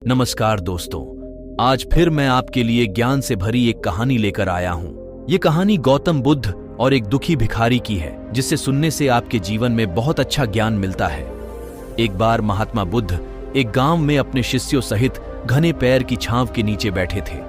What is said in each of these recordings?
नमस्कार दोस्तों, आज फिर मैं आपके लिए ज्ञान से भरी एक कहानी लेकर आया हूं। ये कहानी गौतम बुद्ध और एक दुखी भिखारी की है, जिसे सुनने से आपके जीवन में बहुत अच्छा ज्ञान मिलता है। एक बार महात्मा बुद्ध एक गांव में अपने शिष्यों सहित घने पेड़ की छांव के नीचे बैठे थे।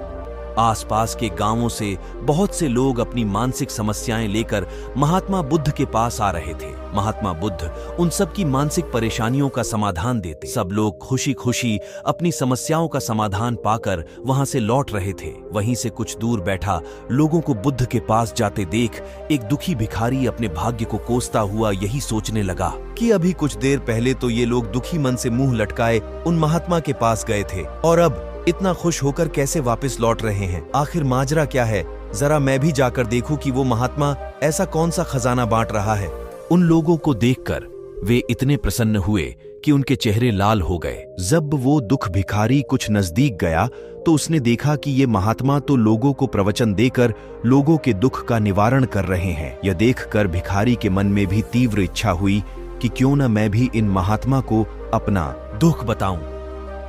आसपास के गांवों से बहुत से लोग अपनी मानसिक समस्याएं लेकर महात्मा बुद्ध के पास आ रहे थे। महात्मा बुद्ध उन सब की मानसिक परेशानियों का समाधान देते। सब लोग खुशी खुशी अपनी समस्याओं का समाधान पाकर वहां से लौट रहे थे। वहीं से कुछ दूर बैठा लोगों को बुद्ध के पास जाते देख एक दुखी भिखारी अपने भाग्य को कोसता हुआ यही सोचने लगा कि अभी कुछ देर पहले तो ये लोग दुखी मन से मुंह लटकाए उन महात्मा के पास गए थे, और अब इतना खुश होकर कैसे वापस लौट रहे हैं। आखिर माजरा क्या है? जरा मैं भी जाकर देखूं कि वो महात्मा ऐसा कौन सा खजाना बांट रहा है। उन लोगों को देखकर वे इतने प्रसन्न हुए कि उनके चेहरे लाल हो गए। जब वो दुख भिखारी कुछ नजदीक गया तो उसने देखा कि ये महात्मा तो लोगों को प्रवचन देकर लोगों के दुख का निवारण कर रहे हैं। यह देखकर भिखारी के मन में भी तीव्र इच्छा हुई कि क्यों न मैं भी इन महात्मा को अपना दुख बताऊं।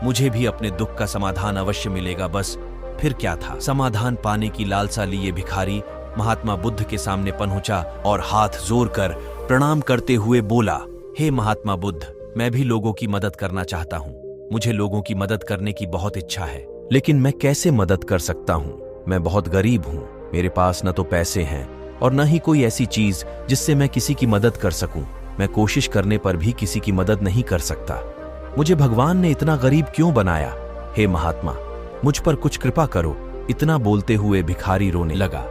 मुझे भी अपने दुख का समाधान अवश्य मिलेगा। बस फिर क्या था, समाधान पाने की लालसा लिए भिखारी महात्मा बुद्ध के सामने पहुंचा और हाथ जोड़ कर प्रणाम करते हुए बोला, हे महात्मा बुद्ध, मैं भी लोगों की मदद करना चाहता हूँ। मुझे लोगों की मदद करने की बहुत इच्छा है, लेकिन मैं कैसे मदद कर सकता हूँ? मैं बहुत गरीब हूँ। मेरे पास न तो पैसे हैं और न ही कोई ऐसी चीज जिससे मैं किसी की मदद कर सकूं। मैं कोशिश करने पर भी किसी की मदद नहीं कर सकता। मुझे भगवान ने इतना गरीब क्यों बनाया? हे महात्मा, मुझ पर कुछ कृपा करो। इतना बोलते हुए भिखारी रोने लगा।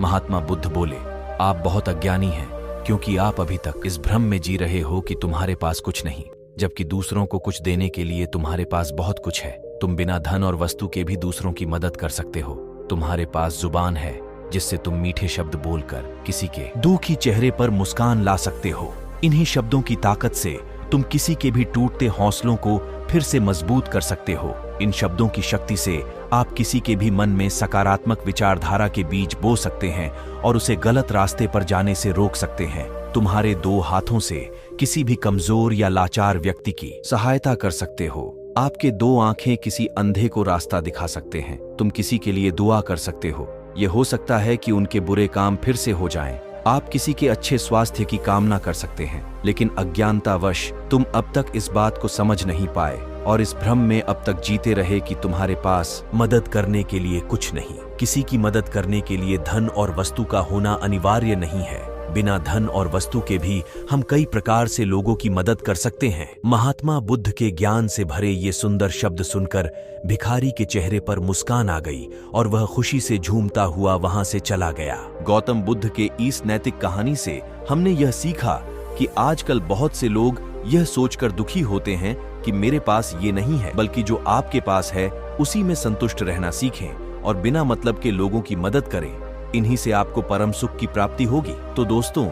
महात्मा बुद्ध बोले, आप बहुत अज्ञानी हैं, क्योंकि आप अभी तक इस भ्रम में जी रहे हो कि तुम्हारे पास कुछ नहीं, जबकि दूसरों को कुछ देने के लिए तुम्हारे पास बहुत कुछ है। तुम बिना धन और वस्तु के भी दूसरों की मदद कर सकते हो। तुम्हारे पास जुबान है जिससे तुम मीठे शब्द बोलकर किसी के दुखी चेहरे पर मुस्कान ला सकते हो। इन्हीं शब्दों की ताकत से तुम किसी के भी टूटते हौसलों को फिर से मजबूत कर सकते हो। इन शब्दों की शक्ति से आप किसी के भी मन में सकारात्मक विचारधारा के बीज बो सकते हैं और उसे गलत रास्ते पर जाने से रोक सकते हैं। तुम्हारे दो हाथों से किसी भी कमजोर या लाचार व्यक्ति की सहायता कर सकते हो। आपके दो आंखें किसी अंधे को रास्ता दिखा सकते हैं। तुम किसी के लिए दुआ कर सकते हो। यह हो सकता है कि उनके बुरे काम फिर से हो जाएं। आप किसी के अच्छे स्वास्थ्य की कामना कर सकते हैं, लेकिन अज्ञानतावश तुम अब तक इस बात को समझ नहीं पाए और इस भ्रम में अब तक जीते रहे कि तुम्हारे पास मदद करने के लिए कुछ नहीं। किसी की मदद करने के लिए धन और वस्तु का होना अनिवार्य नहीं है। बिना धन और वस्तु के भी हम कई प्रकार से लोगों की मदद कर सकते हैं। महात्मा बुद्ध के ज्ञान से भरे ये सुंदर शब्द सुनकर भिखारी के चेहरे पर मुस्कान आ गई और वह खुशी से झूमता हुआ वहां से चला गया। गौतम बुद्ध के इस नैतिक कहानी से हमने यह सीखा कि आजकल बहुत से लोग यह सोचकर दुखी होते हैं कि मेरे पास ये नहीं है, बल्कि जो आपके पास है उसी में संतुष्ट रहना सीखें और बिना मतलब के लोगों की मदद करें। इन्हीं से आपको परम सुख की प्राप्ति होगी। तो दोस्तों,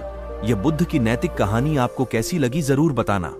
यह बुद्ध की नैतिक कहानी आपको कैसी लगी जरूर बताना।